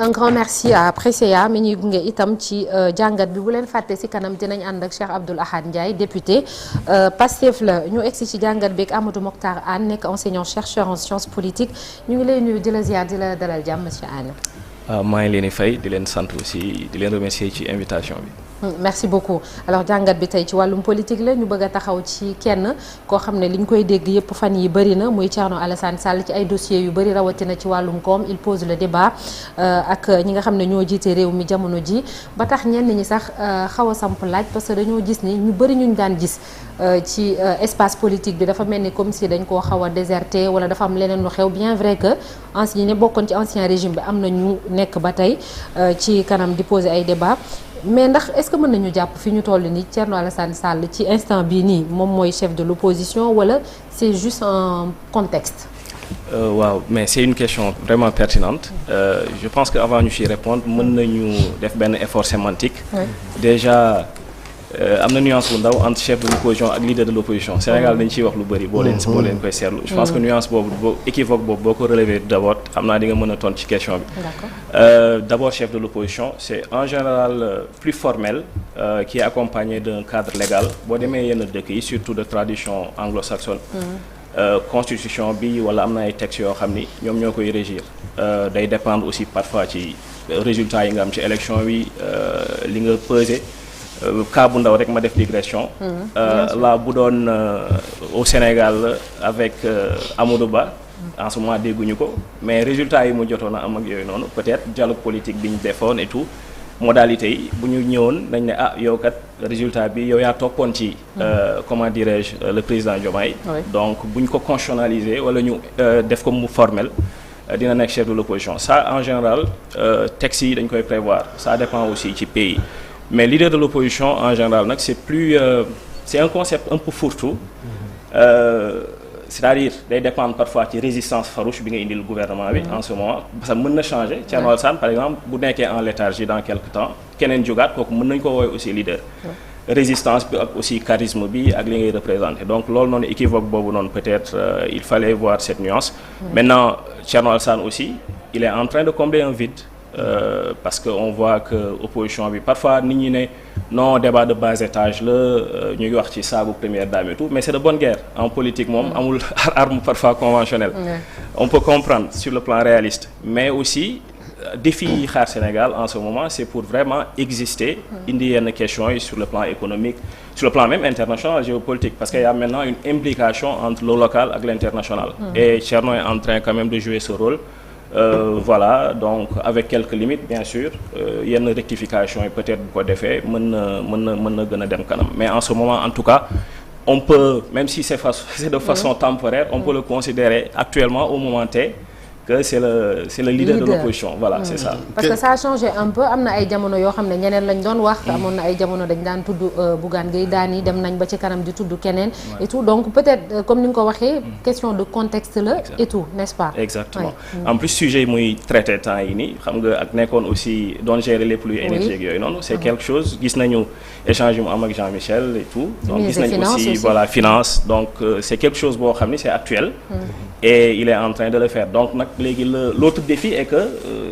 un grand merci à Presseya mi ñuy gunge itam ci jàngat bi bu leen fàtte si kanam dinañ ànd ak Cheikh Abdoul Ahad Ndiaye député Pastef la ñu egsi ci jàngat bi ak Amadou Mokhtar Anne nekk enseignant chercheur en sciences politiques ñu ngi lay nuyu di la ziar di la dalal jàmm monsieur Anne. maa ngi leen di fay di leen sant aussi di leen remercier ci invitation bi. merci beaucoup alors jàngat bi tey ci wàllum politique la ñu bëgg a taxaw ci kenn koo xam ne li ñu koy dégg yëpp fan yi bëri na muy Thierno Alassane Sall ci ay dossiers yu bëri rawatina ci wàllum koom il pose le débat ak ñi nga xam ne ñoo jiite réew mi jamono ji ba tax ñenn ñi sax xaw a samp laaj parce que dañoo gis ni ñu bëri ñu daan gis ci espace politique bi dafa mel ni comme si dañ koo xaw a déserté wala dafa am leneen lu xew bien vrai que ancien ne bokkoon ci ancien régime bi am na ñu nekk ba tey ci kanam di poser ay débat mais ndax est-ce que mën nañu jàpp fi ñu toll nii Thierno Alassane Sall ci instant bii nii moom mooy chef de l'opposition wala c'est juste un contexte. waaw mais c'est une question vraiment pertinente je pense que avant ñu ciy répondre mën nañu def benn effort sémantique. Oui. Déjà am na nuance bu ndaw entre chef de l'opposition ak leader de l'opposition Sénégal dañ ciy wax lu bari boo leen koy seetlu je pense que nuance boobu équivoque boobu boo ko relever d'abord xam naa di nga mën a tontu ci question bi. D'accord. D'abord chef de l'opposition c'est en général plus formel qui est accompagné d'un cadre légal boo demee yenn dëkk yi surtout de tradition anglo-saxonne. Constitution bi wala am na ay textes yoo xam ni ñoom ñoo koy régir day dépendre aussi parfois ci résultats yi nga am ci élection yi li nga peser. Cas bu ndaw rek ma def digression. Là bu doon au Sénégal avec Amadou Ba. En ce moment dégguñu ko mais résultats yi mu jotoon a am ak yooyu noonu peut-être dialogue politique bi ñu defoon et tout modalité yi bu ñu ñëwoon dañ ne yow kat résultat bi yow yaa toppoon ci. Comment dirais-je le président Diomaye. Oui. Donc bu ñu ko constitutionnaliser wala ñu def ko mu formel dina nekk chef de l'opposition ça en général textes yi dañ koy prévoir ça dépend aussi ci pays. Mais leader de l'opposition en général nag c'est un concept un peu fourre-tout c'est-à-dire day dépendre parfois ci résistance farouche bi nga indil gouvernement bi en ce moment parce que mën na changer Thierno Alassane par exemple bu nekkee en léthargie dans quelque temps keneen jógaat kooku mën nañu ko woowee aussi leader résistance bi ak aussi charisme bi ak li ngay représenter donc loolu noonu équivoque boobu noonu peut-être il fallait voir cette nuance maintenant Thierno Alassane aussi il est en train de combler un vide. Parce que on voit que opposition bi parfois nit ñi ne non débat de bas étage la ñu ngi wax ci saagu première dame et tout mais c'est de bonne guerre en politique moom amul arme parfois conventionnelle. On peut comprendre sur le plan réaliste mais aussi défi yi xaar Sénégal en ce moment c'est pour vraiment exister indi yenn questions yi sur le plan économique sur le plan même international géopolitique parce qu'il y a maintenant une implication entre le local ak l'international et Thierno est en train quand même de jouer ce rôle. Voilà donc avec quelques limites bien sûr yenn rectification yi peut-être bu ko defee mën na gën a dem kanam mais en ce moment en tout cas on peut même si c'est de façon temporaire on peut le considérer actuellement au moment T que c'est le leader de l'opposition voilà c'est ça. Parce que ça a changé un peu am na ay jamono yoo xam ne ñeneen lañ doon wax amoon na ay jamono dañ daan tudd Bougane Gueye Dany dem nañ ba ci kanam di tudd keneen et tout donc peut-être comme ni nga ko waxee question de contexte la et tout n'est-ce pas. Exactement en plus sujet muy traité temps yi nii xam nga ak nekkoon aussi doon gérer les flux énergétiques yooyu noonu c'est quelque chose gis nañu échange yu mu am ak Jean-Michel et tout donc gis nañu aussi voilà finance donc c'est quelque chose boo xam ni c'est actuel et il est en train de le faire donc nag léegi l'autre défi est que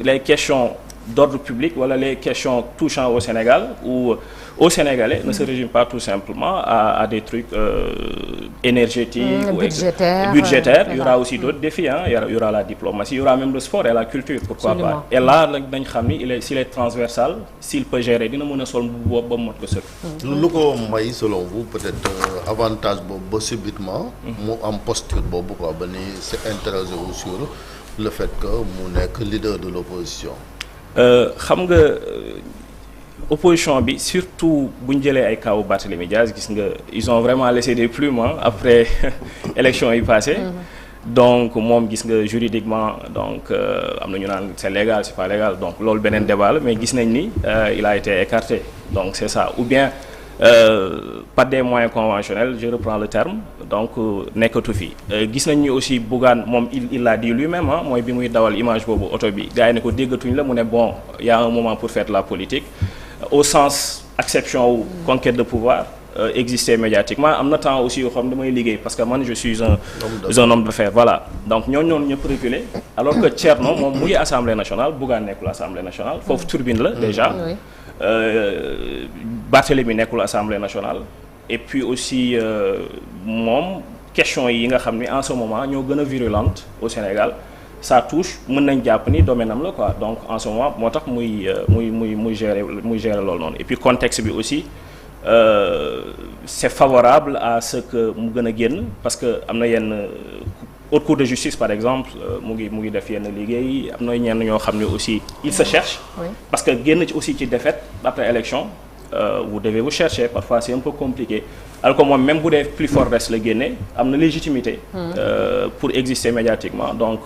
les questions d'ordre public wala les questions touchant au Sénégal ou aux Sénégalais ne se résument pas tout simplement à des trucs énergétiques ou budgétaires. Il y aura aussi d'autres défis il y aura la diplomatie, il y aura même le sport et la culture pourquoi pas. Et là nag dañ xam ni s'il est transversal s'il peut gérer dina mën a sol bu boobu ba mot ko sëkk. lu ko may selon vous peut-être avantage boobu ba subitement mu am posture boobu quoi ba ni c'est interrogé sur le fait que mu nekk leader de l'opposition. Xam nga opposition bi surtout bu ñu jëlee ay kawu Barthélémy Diaz gis nga ils ont vraiment laissé des plumes après élection yi passées donc moom gis nga juridiquement donc am na ñu naan c'est légal c'est pas légal donc loolu beneen débat la mais gis nañ ni il a été écarté donc c'est ça ou bien par des moyens conventionnels je reprends le terme donc nekkatu fi gis nañ ni aussi Bougane moom il l'a dit lui-même mooy bi muy dawal image boobu oto bi gars yi ne ko déggatuñ la mu ne il y a un moment pour faire de la politique au sens acception ou conquête de pouvoir exister médiatiquement am na temps aussi yoo xam ne damay liggéey parce que man je suis un homme d'affaires voilà donc ñooñu noonu ñëpp reculer alors que Thierno moom mu ngi assemblée nationale Bougane nekkul assemblée nationale foofu turbine la déjà Barthélémy nekkul assemblée nationale et puis aussi moom question yi nga xam ni en ce moment ñoo gën a virulente au Sénégal ça touche mën nañ jàpp ni domaine am la quoi donc en ce moment moo tax muy gérer loolu noonu et puis contexte bi aussi c'est favorable à ce que mu gën a génn parce que am na yenn haute cour de justice par exemple mu ngi def yenn liggéey am na ñenn ñoo xam ne aussi il se cherche parce que génn ci aussi ci défaite après élection vous devez vous chercher parfois c'est un peu compliqué alors que moom même bu dee plus fort reste la génne am na légitimité pour exister médiatiquement donc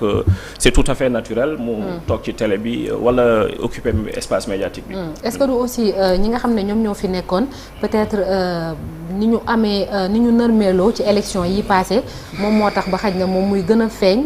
c'est tout à fait naturel mu toog ci télé bi wala occuper espace médiatique bi est-ce que du aussi ñi nga xam ne ñoom ñoo fi nekkoon peut-être ni ñu amee ni ñu nërmeeloo ci élection yi passé moom moo tax ba xaj na moom muy gën a feeñ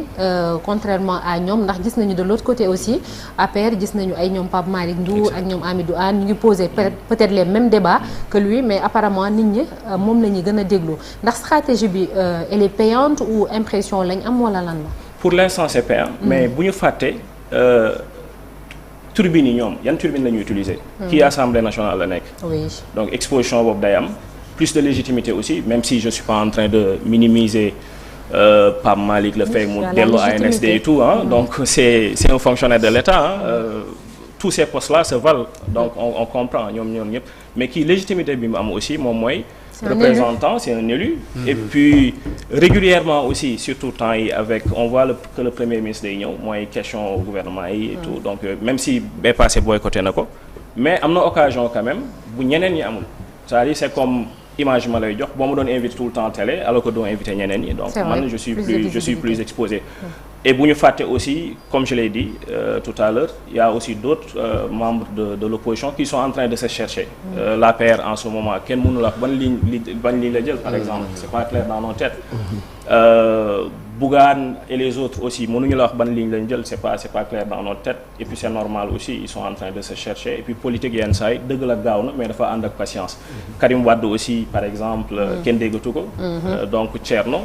contrairement à ñoom ndax gis nañu de l'autre côté aussi APR gis nañu ay ñoom Pape Malick Ndour ak ñoom Amidou Anne ñu ngi poser peut-être les mêmes débats que lui mais apparemment nit ñi moom la ñuy gën a déglu ndax stratégie bi elle est payante ou impression lañ am wala lan la. pour l'instant c'est payant mais bu ñu fàtte turbine yi ñoom yan turbine la ñuy utiliser. kii assemblée nationale la nekk. oui donc exposition boobu day am plus de légitimité aussi même si je suis pas en train de minimiser Pape Malick le fait mu dellu ANSD et tout donc c'est un fonctionnaire de l'État tous ces postes-là se valent donc on comprend ñoom ñëpp mais kii légitimité bi mu am aussi moom mooy. représentant c'est un élu et puis régulièrement aussi surtout temps yi avec on voit que le premier ministre day ñëw mooy question au gouvernement yi et tout donc même si bee passé boycotté na ko mais am na occasion quand même bu ñeneen ñi amul c'est-à-dire c'est comme image ma lay jox boo ma doon invité tout le temps télé alors que doo invité ñeneen ñi donc man je suis plus exposé et bu ñu fàtte aussi comme je l'ai dit tout à l'heure il y a aussi d'autres membres de l'opposition qui sont en train de se chercher l'APR en ce moment kenn mënu la ban ligne la jël par exemple c'est pas clair dans nos têtes Bougane et les autres aussi mënuñu la wax ban ligne lañ jël c'est pas clair dans notre tête et puis c'est normal aussi ils sont en train de se chercher et puis politique yenn saa yi dëgg la gaaw na mais dafa ànd ak patience Karim Wade aussi par exemple kenn déggatu ko donc Thierno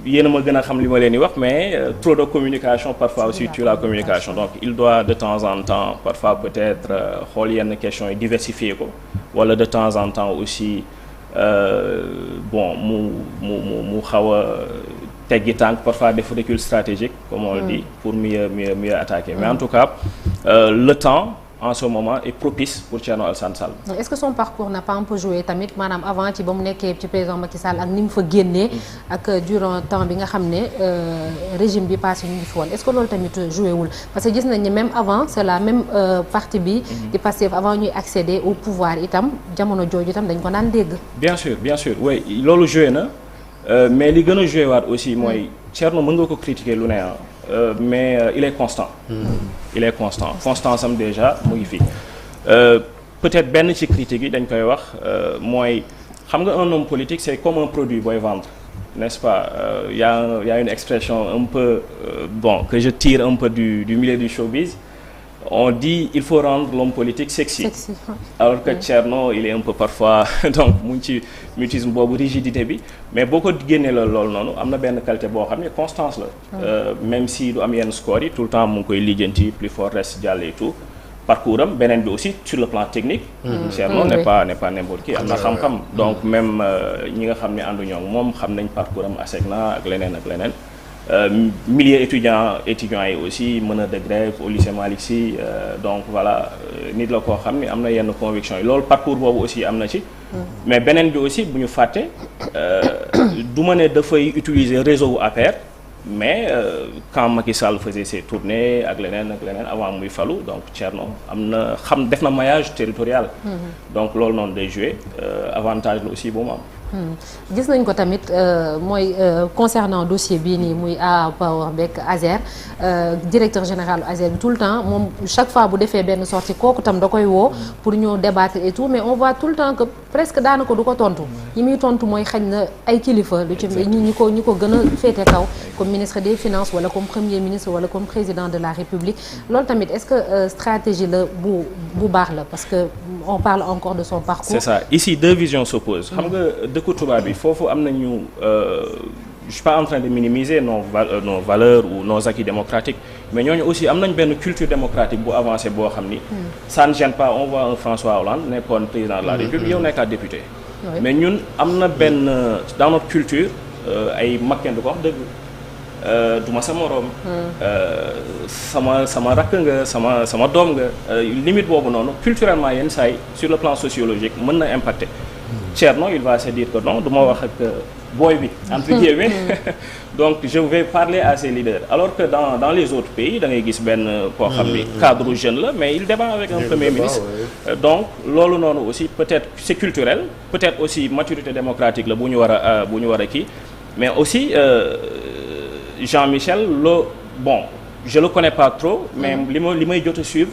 yéen a ma gën a xam li ma leen di wax mais trop de communication parfois aussi tue la communication donc il doit de temps en temps parfois peut-être xool yenn questions yi diversifier ko wala de temps en temps aussi bon mu xaw a teggi tànk parfois def recul stratégique comme on le dit pour mieux attaquer mais en tout cas le temps en ce moment est propice pour Thierno Alassane Sall. est-ce que son parcours n'a pas un peu joué tamit maanaam avant ci ba mu nekkee ci président Macky Sall ak ni mu fa génnee ak durant temps bi nga xam ne régime bi passé ñu ngi fi woon est-ce que loolu tamit joué wul parce que gis nañ ne même avant c'est la même parti bi di Pastef avant ñuy accéder au pouvoir itam jamono jooju itam dañ ko daan dégg. bien sûr oui loolu joué na mais li gën a joué waat aussi mooy Thierno mën nga ko critiquer lu ne mais il est constant. il est constant constance am déjà mu ngi fi peut-être benn ci critique yi dañ koy wax mooy xam nga un homme politique c'est comme un produit booy vendre n'est-ce pas il y a une expression un peu bon que je tire un peu du milieu du showbiz on dit il faut rendre l'homme politique sexy. Alors que Thierno il est un peu parfois donc mu ngi ci mutisme boobu rigidité bi mais boo ko génnee loolu noonu am na benn qualité boo xam ne constance la même si du am yenn score yi tout le temps mu ngi koy lijjanti plus fort reste jàll et tout parcours am beneen bi aussi sur le plan technique Thierno n'est pas n'importe qui am na xam-xam donc même ñi nga xam ne ànduñoo ak moom xam nañ parcours am ASECNA ak leneen milieu étudiants yi aussi meneur de grève au lycée Malick Sy donc voilà nit la koo xam ne am na yenn conviction yi loolu parcours boobu aussi am na ci mais beneen bi aussi bu ñu fàtte du ma ne dafay utiliser réseau wu APR mais quand Macky Sall faisait ses tournées ak leneen avant muy falu donc Thierno am na def na maillage territorial donc loolu noonu day jouer avantage la aussi bu mu am gis nañ ko tamit mooy concernant dossier bii nii muy A Power beeg Azer directeur général Azer bi tout le temps moom chaque fois bu defee benn sortie kooku tam da koy woo pour ñu débattre et tout mais on voit tout le temps que presque daanaka du ko tontu ñi muy tontu mooy xañ na ay kilifa lu ci ñi ko gën a féete kaw comme ministre des finances wala comme premier ministre wala comme président de la république loolu tamit est-ce que stratégie la bu baax la parce que on parle encore de son parcours. C'est ça ici deux visions s'opposent. xam nga dëkku tubaab bi foofu am nañu je suis pas en train de minimiser nos valeurs ou nos acquis démocratiques mais ñooñu aussi am nañ benn culture démocratique bu avancée boo xam ni. ça ne gêne pas on voit un François Hollande nekkoon président de la République yow nekkaat député. mais ñun am na benn dans notre culture ay makkeen du ko wax dëgg. du ma sa moroom. sama rakk nga sama doom nga limite boobu noonu culturellement yenn saa yi sur le plan sociologique mën na impacter. Thierno il va se dire que non du ma wax ak booy bi entre guillemets donc je vais parler à ces leaders alors que dans les autres pays da ngay gis benn koo xam ni cadre jeune la mais il débat avec un premier ministre donc loolu noonu aussi peut-être c'est culturel peut-être aussi maturité démocratique la bu ñu war a kii mais aussi Jean-Michel bon je le connais pas trop mais li may jot a suivre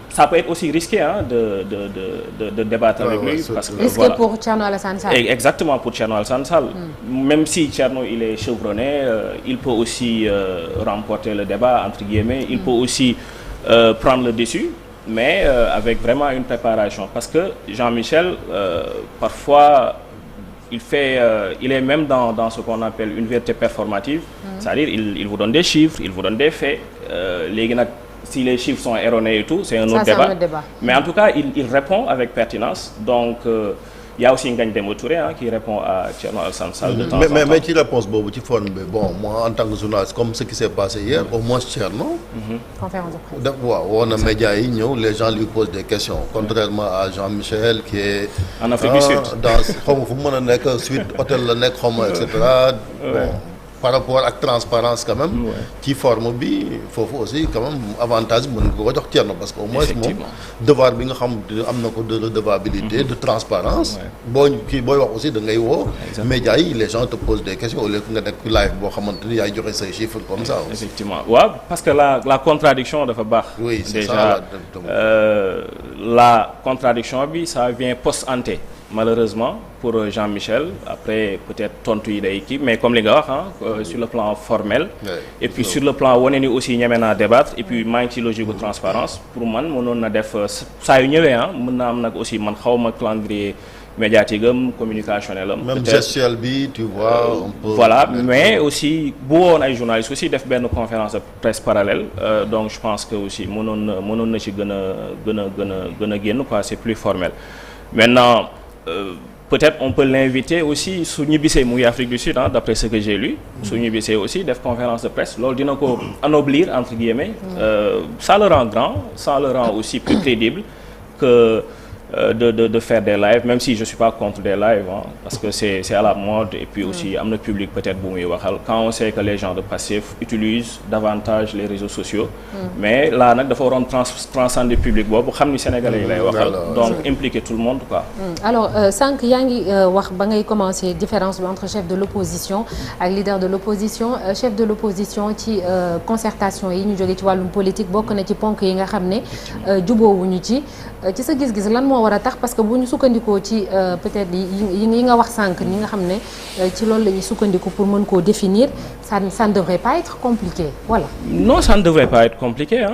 ça peut être aussi risqué de débattre avec lui parce que risqué voilà. Pour Thierno Alassane Sall. Exactement pour Thierno Alassane Sall. Même si Thierno il est chevronné il peut aussi remporter le débat entre guillemets il peut aussi prendre le dessus mais avec vraiment une préparation parce que Jean-Michel parfois il est même dans ce qu'on appelle une vérité performative c'est-à-dire il vous donne des chiffres il vous donne des faits léegi nag si les chiffres sont erronés et tout c'est un autre débat mais en tout cas il répond avec pertinence donc il y a aussi Ngagne Demba Touré qui répond à Thierno Alassane Sall de temps en temps mais ci réponse boobu ci forme bi bon moi en tant que journaliste comme ce qui s'est passé hier au moins Thierno conférence de presse waaw woo na médias yi ñëw les gens lui posent des questions contrairement à Jean-Michel qui est en Afrique du Sud dans xaw ma fu mu mën a nekk suite hôtel la nekk xaw ma et cetera bon par rapport ak transparence quand même ci forme bi foofu aussi quand même avantage bi mën nga ko jox Thierno parce que au moins moom devoir bi nga xam am na ko de redevabilité de transparence booy wax aussi da ngay woo médias yi les gens te posent des questions au lieu que nga nekk live boo xamante ni yaay joxe say chiffres comme ça aussi. Effectivement waaw parce que la contradiction dafa baax oui c'est déjà la contradiction bi ça vient post-ante malheureusement pour Jean-Michel après peut-être tontu yi day kii mais comme li nga wax sur le plan formel et puis sur le plan wane ni aussi ñeme naa débattre et puis maa ngi ci logique de transparence pour man mënoon na def saa yu ñëwee mën naa am nag aussi man xawma calendrier médiatique am communicationnel am même gestuel bi tu vois voilà mais aussi bu woon ay journalistes aussi def benn conférence de presse parallèle donc je pense que aussi mënoon na ci gën a génn quoi c'est plus formel maintenant peut-être on peut l'inviter aussi su ñibbisee mu ngi Afrique du Sud d'après ce que j'ai lu su ñibbisee aussi def conférence de presse loolu dina ko anoblir entre guillemets ça le rend grand ça le rend aussi plus crédible que de faire des lives même si je suis pas contre des lives parce que c'est à la mode et puis aussi am na public peut-être bu muy waxal quand on sait que les gens de Pastef utilisent davantage les réseaux sociaux mais là nag dafa waroon transcender public boobu xam ni sénégalais yi lay waxal donc impliquer tout le monde quoi. Alors sànq yaa ngi wax ba ngay commencer différence bi entre chef de l'opposition ak leader de l'opposition chef de l'opposition ci concertation yi ñu jógee ci wàllum politique bokk na ci ponk yi nga xam ne jubóowuñu ci sa gis-gis lan moo war a tax parce que bu ñu sukkandikoo ci peut-être yi nga wax sànq ñi nga xam ne ci loolu la ñuy sukkandiku pour mën koo définir ça ne devrait pas être compliqué voilà. Non ça ne devrait pas être compliqué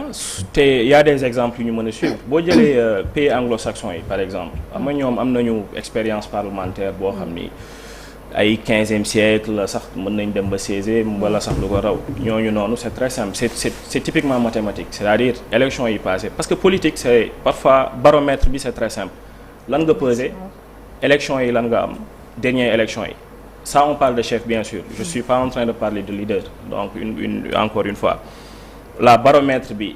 te y a des exemples yu ñu mën a suivre boo jëlee pays anglo-saxons yi par exemple am na ñoom am nañu expérience parlementaire boo xam ni ay 15e siècle sax mën nañ dem ba 16e wala sax lu ko raw ñooñu noonu c'est très simple c'est typiquement mathématique c'est-à-dire élection yi passé parce que politique c'est parfois baromètre bi c'est très simple lan nga peser élection yi lan nga am dernière élection yi ça on parle de chef bien sûr je suis pas en train de parler de leader donc encore une fois la baromètre bi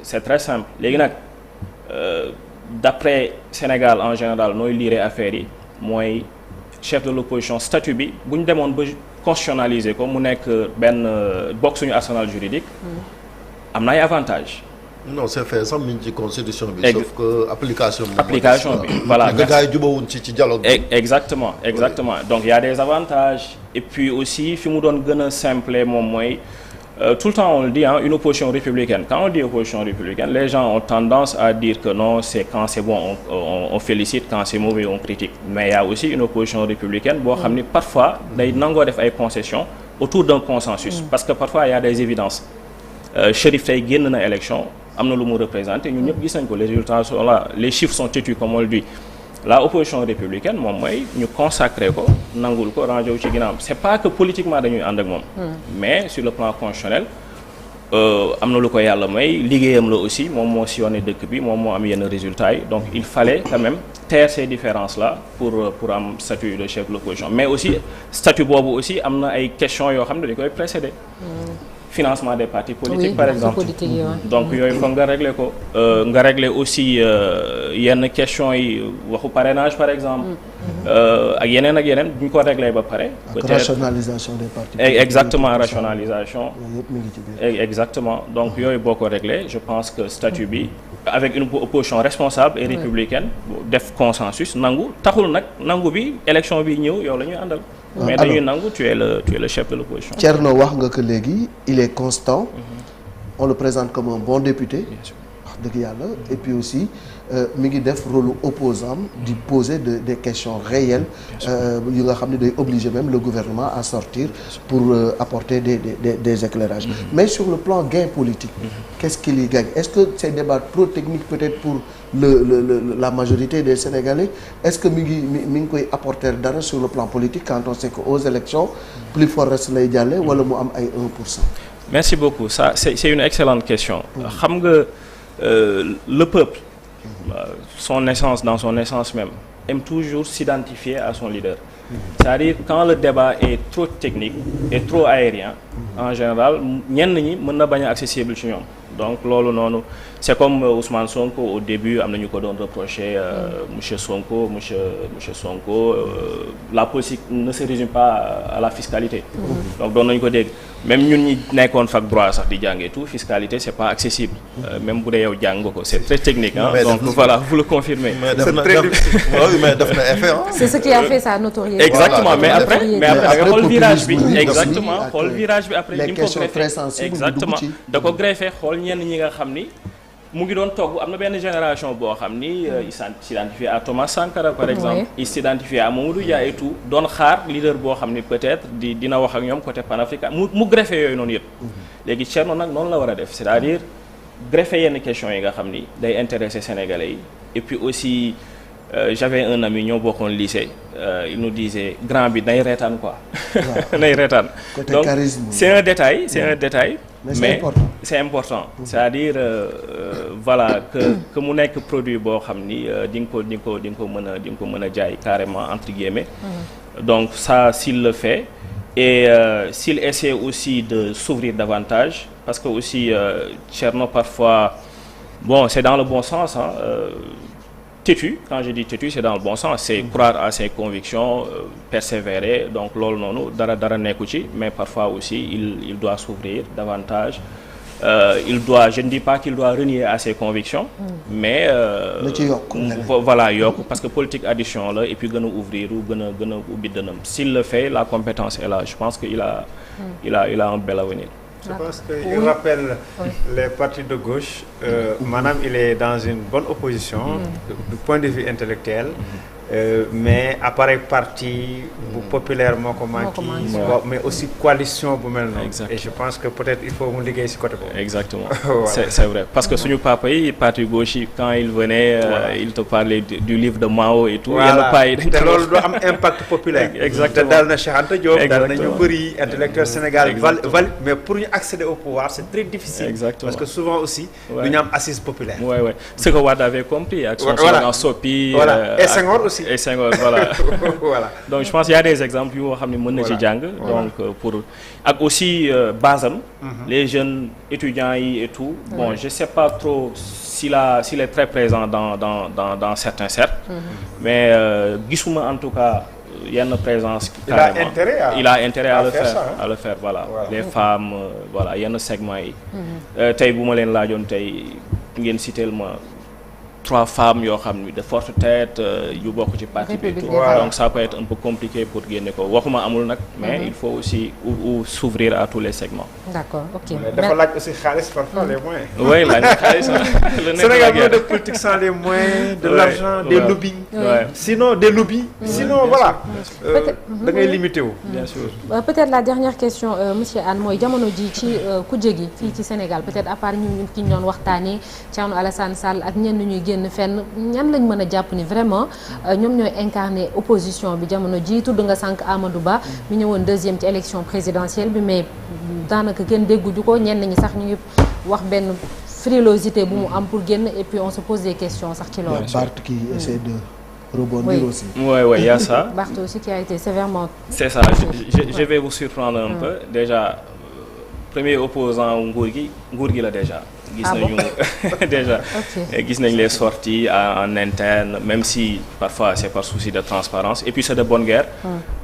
c'est très simple léegi nag d'après Sénégal en général nooy lire affaire yi mooy chef de l'opposition statut bi bu ñu demoon ba constitutionnaliser ko mu nekk benn bokk suñu arsenal juridique am na ay avantages non c'est fait sax mi ngi ci constitution bi. sauf que application bi voilà. gars yi jubawuñ ci dialogue bi. exactement donc il y a des avantages et puis aussi fi mu doon gën a simple moom mooy tout le temps on le dit une opposition républicaine. Quand on dit opposition républicaine, les gens ont tendance à dire que non, c'est quand c'est bon on félicite, quand c'est mauvais on critique. Mais il y a aussi une opposition républicaine boo xam ni parfois day nangoo def ay concessions autour d'un consensus. Parce que parfois il y a des évidences. Chérif tey génn na élection am na lu mu représenté ñun ñëpp gis nañ ko les résultats sont là, les chiffres sont têtus comme on le dit. La opposition républicaine moom mooy ñu consacré ko nangul ko rangé wu ci ginnaaw c'est pas que politiquement dañuy ànd ak moom. mais sur le plan constitutionnel am na lu ko yàlla may liggéeyam la aussi moom moo sillonné dëkk bi moom moo am yenn résultats yi donc il fallait quand même taire ces différences là pour am statut de chef de l'opposition mais aussi statut boobu aussi am na ay questions yoo xam ne dañu koy précéder. Financement des partis politiques par exemple donc yooyu foog nga régler ko nga régler aussi yenn questions yi waxu parrainage par exemple ak yeneen bu ñu ko régler ba pare peut-être rationalisation des partis exactement rationalisation exactement donc yooyu boo ko régler je pense que statut bi avec une opposition responsable et républicaine def consensus nangu taxul nag nangu bi élection bi ñëw yow la ñuy àndal mais dañuy nangu tu es le chef de l'opposition. Thierno wax nga que léegi il est constant. On le présente comme un bon député. wax dëgg yàlla et puis aussi mi ngi def rôle opposant di poser des questions réelles yi nga xam ne day obliger même le gouvernement à sortir pour apporter des éclairages. Mais sur le plan gain politique. Qu'est-ce qu'il y gagne? Est-ce que ces débats trop techniques peut-être pour la majorité des Sénégalais est-ce que mi ngi koy apporter dara sur le plan politique quand on sait que aux élections plus fort reste lay jàlle wala mu am ay 1%. Merci beaucoup ça c'est une excellente question. xam nga le peuple. Dans son essence même aime toujours s'identifier à son leader. C'est-à-dire quand le débat est trop technique et trop aérien en général ñenn ñi mën na bañ a accessible ci ñoom donc loolu noonu c'est comme Ousmane Sonko au début am na ñu ko doon reprocher monsieur Sonko la politique ne se résume pas à la fiscalité donc doon nañu ko dégg même ñun ñi nekkoon fac droit sax di jàngee tout fiscalité c'est pas accessible même bu dee yow jàng nga ko c'est très technique donc voilà vous le confirmez c'est très difficile mais def na effet c'est ce qui a fait sa notoriété exactement mais après xool virage bi exactement xool virage bi après les questions très sensibles exactement da ko greffé xool ñenn ñi nga xam ni mu ngi doon togg am na benn génération boo xam ni il s'identifie à Thomas Sankara par exemple il s'identifie à Mamadou Dia et tout doon xaar leader boo xam ni peut-être dina wax ak ñoom côté panafricain mu greffé yooyu noonu yëpp léegi Thierno nag noonu la war a def c'est-à-dire greffé yenn questions yi nga xam ni day intéresser Sénégalais yi et puis aussi j'avais un ami ñoo bokkoon lycée il nous disait grand bi nay reetaan quoi nay reetaan donc c'est un détail mais c'est important c'est-à-dire voilà que mu nekk produit boo xam ni di nga ko mën a jaay carrément entre guillemets donc ça s'il le fait et s'il essaie aussi de s'ouvrir davantage parce que aussi Thierno parfois bon c'est dans le bon sens têtu quand je dis têtu c'est dans le bon sens c'est croire à ses convictions persévérer donc loolu noonu dara nekku ci mais parfois aussi il doit s'ouvrir davantage je ne dis pas qu'il doit renier à ses convictions mais voilà yokk parce que politique addition la et puis gën a ouvrir ou gën a ubbi dënam s'il le fait la compétence est là je pense que il a un bel avenir. Je pense qu'il rappelle les partis de gauche. Madame, il est dans une bonne opposition du point de vue intellectuel. Mais appareil parti bu populaire moo ko manqué mais aussi coalition bu mel noonu et je pense que peut-être il faut mu liggéey ci côté boobu exactement voilà. c'est vrai parce que suñu papa yi parti gauche yi quand il venait il te parlait du livre de Mao et tout yenn paa yi te loolu du am impact populaire exactement te dal na Cheikh Anta Diop dal na ñu bëri intellectuel Sénégal mais pour ñu accéder au pouvoir c'est très difficile parce que souvent aussi du ñu am assise populaire ce que Wade avait compris ak son slogan Sopi et Senghor aussi et Senghor voilà donc je pense qu'il y a des exemples yoo xam ne mën na ci jàng donc pour ak aussi basam les jeunes étudiants yi et tout bon je sais pas trop s'il est très présent dans certains cercles mais gisuma en tout cas yenn présence carrément il a intérêt à le faire voilà les femmes voilà yenn segments yi tey bu ma leen laajoon tey ngeen citeel ma 3 femmes yoo xam ni de forte tête yu bokk ci parti bi tout. Donc ça peut être un peu compliqué pour génne ko waxuma amul nag mais il faut aussi ou s'ouvrir à tous les segments. D'accord, ok. dafa laaj aussi xaalis parfois les moyens. Oui, laaj xaalis le Sénégal de politique sans les moyens de l'argent, des lobbies. Sinon des lobbies. Sinon voilà. da ngay limité wu. Bien sûr. Peut-être la dernière question monsieur Anne mooy jamono ji ci kujje gi fii ci Sénégal peut-être à part ñu ki ñu doon waxtaanee Thierno Alassane Sall ak ñenn ñuy génn fenn ñan lañ mën a jàpp ni vraiment ñoom ñooy incarner opposition bi jamono ji tudd nga sànq Amadou Ba mi ñëwoon 2e ci élection présidentielle bi mais daanaka kenn dégguñu ko ñenn ñi sax ñu ngi wax benn frilosité bu mu am pour génn et puis on se pose des questions sax ci loolu. Barth qui essaie de rebondir aussi. Oui, il y a ça. Barth aussi qui a été sévèrement. C'est ça, je vais vous surprendre un peu. Déjà, premier opposant nguur gi la déjà. Gis nañu déjà. Gis nañ les sorties en interne, même si parfois c'est par souci de transparence et puis c'est de bonne guerre.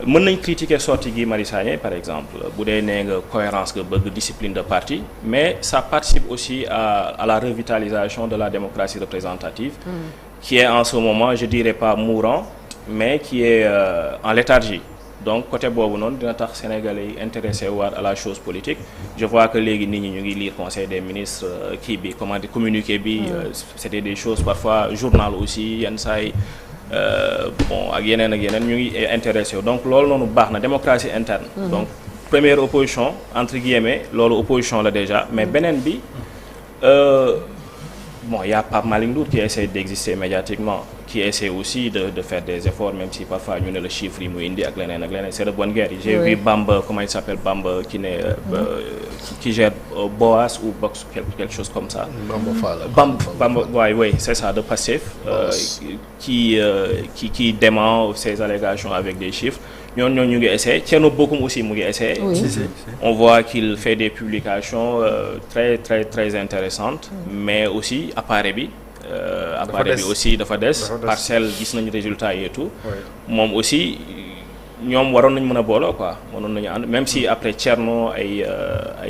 Mën nañ critiquer sortie Guy Marius Sagna par exemple, bu dee nee nga cohérence nga bëgg discipline de parti, mais ça participe aussi à la revitalisation de la démocratie représentative. Qui est en ce moment, je dirais pas mourant, mais qui est en léthargie. Donc côté boobu noonu dina tax Sénégalais yi intéressé waat à la chose politique. Je vois que léegi nit ñi ñu ngi lire conseil des ministres kii bi comment dire communiqué bi c'était des choses parfois journal aussi yenn saa yi bon ak yeneen ñu ngi intéressé donc loolu noonu baax na démocratie interne. Donc première opposition entre guillemets loolu opposition la déjà mais beneen bi. Bon, il y a Pape Malick Ndour qui essaie d'exister médiatiquement, qui essaie aussi de faire des efforts, même si parfois ñu ne le chiffre yi muy indi ak leneen c'est de bonne guerre. J'ai vu Bamba, comment il s'appelle, Bamba qui gère Boas ou Box quelque chose comme ça. Bamba, oui, c'est ça, de Pastef, qui dément ces allégations avec des chiffres. Nous ngi essayé. Thierno Bocoum aussi mu ngi essayé. On voit qu'il fait des publications très intéressantes, mais aussi appareil bi aussi dafa des parcelle gis nañu résultats yi et tout. Moom aussi ñoom waroon nañu mën a booloo quoi mënoon nañu ànd même si après Thierno ay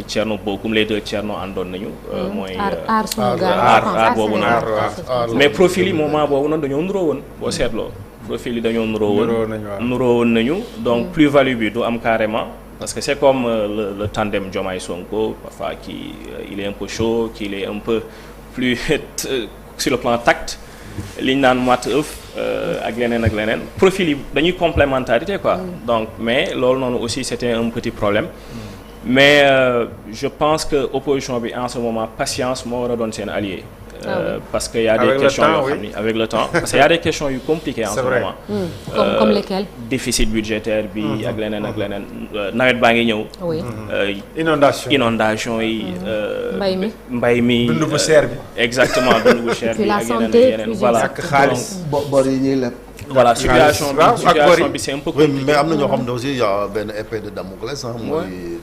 Thierno Bocoum les deux Thierno àndoon nañu. mooy aar boobu noonu. Mais profil yi moment boobu noonu dañoo nuroo woon boo seetloo. Profil yi dañoo nuroo woon nañu donc plus-value bi du am carrément parce que c'est comme le tandem Diomaye Sonko parfois il est un peu chaud qu'il est un peu plus sur le plan tact liñ naan mat ëf ak leneen profil yi dañuy complémentarité quoi donc mais loolu noonu aussi c'était un petit problème mais je pense que opposition bi en ce moment patience moo war a doon seen allié. Parce qu'il y a des questions avec le temps parce qu'il y a des questions compliquées en ce moment. Comme lesquelles? Déficit budgétaire bi ak leneen nawet baa ngi ñëw. inondation yi. mbay mi dundu bu cher bi. exactement dundu bu cher bi ak yeneen voilà. ak xaalis bor yi ñuy leb. Voilà situation bi c'est un peu compliqué. Mais am na ñoo xam ne aussi y a benn épée de Damoclès mooy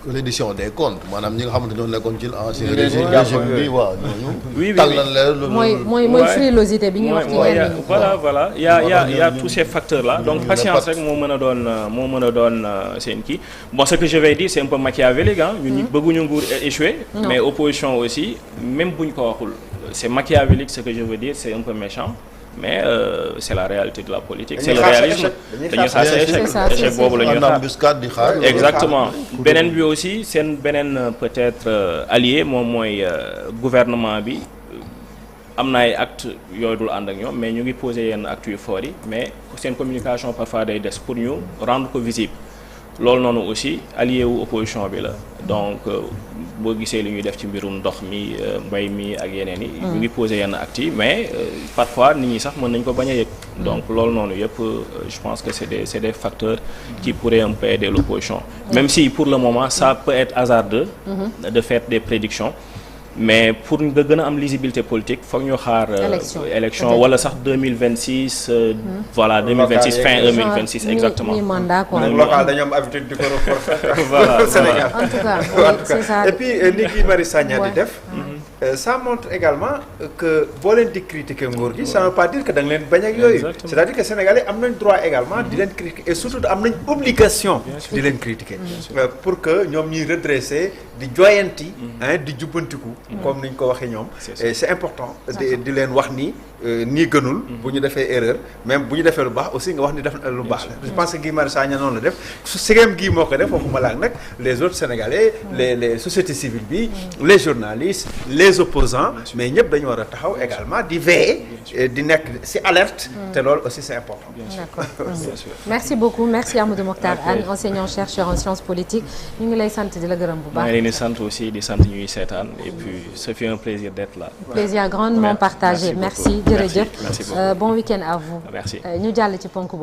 l'édition des comptes maanaam ñi nga xamante ñoo nekkoon ci ancien régime bi waaw ñooñu. tàllal leen mooy frilosité bi ñu wax ci yenn yi. voilà il y a tous ces facteurs là donc patience rek moo mën a doon seen kii bon ce que je vais dire c'est un peu machiavélique ñun bëgguñu nguur échouer mais opposition aussi même buñ ko waxul c'est machiavélique ce que je veux dire c'est un peu méchant. Mais c'est la réalité de la politique. C'est le réalisme. dañuy xaar échec boobu la ñuy xaar. Exactement. beneen bi aussi seen beneen peut-être allié moom mooy gouvernement bi am na ay actes yooyu dul ànd ak ñoom mais ñu ngi poser yenn actes yu forts yi mais seen communication parfois day des pour ñu rendre ko visible. loolu noonu aussi allié wu opposition bi la donc boo gisee li ñuy def ci mbirum ndox mi mbay mi ak yeneen yi. ñu ngi poser yenn actes yi mais parfois nit ñi sax mën nañ ko bañ a yëg. donc loolu noonu yëpp je pense que c'est des facteurs qui pourraient un peu aider l'opposition. Même si pour le moment ça peut être hasardeux. De faire des prédictions. mais pour nga gën a am lisibilité politique foog ñu xaar. élection wala sax 2026. voilà 2026 fin 2026 exactement. mi-mandat quoi. local dañu am habitude di ko reporter. voilà en tout cas c'est ça. et puis li Guy Marius Sagna di def. ça montre également que boo leen di critiquer nguur gi ça ne veut pas dire que da nga leen bañ ak yooyu. c'est-à-dire que Sénégalais am nañ droit également di leen critiquer et surtout am nañ obligation. di leen critiquer pour que ñoom ñuy redresser di joyanti di jubbantiku comme ni ñu ko waxee ñoom et c'est important di leen wax ni nii gënul bu ñu defee erreur même bu ñu defee lu baax aussi nga wax ni def lu baax la je pense que Guy Marius Sagna noonu la def su sigem gii moo ko def waxuma laak nag les autres Sénégalais les sociétés civiles bi les journalistes les opposants mais ñëpp dañu war a taxaw également di veiller di nekk ci alerte te loolu aussi c'est important. D'accord. Merci beaucoup merci Amadou Mokhtar Anne enseignant chercheur en sciences politiques ñu ngi lay sant di la gërëm bu baax. maa ngi leen di sant aussi di sant ñuy seetaan et puis ça fait un plaisir d'être là. Plaisir grandement partagé merci jërëjëf. Merci beaucoup. Bon week-end à vous. Merci. ñu jàll ci ponk bu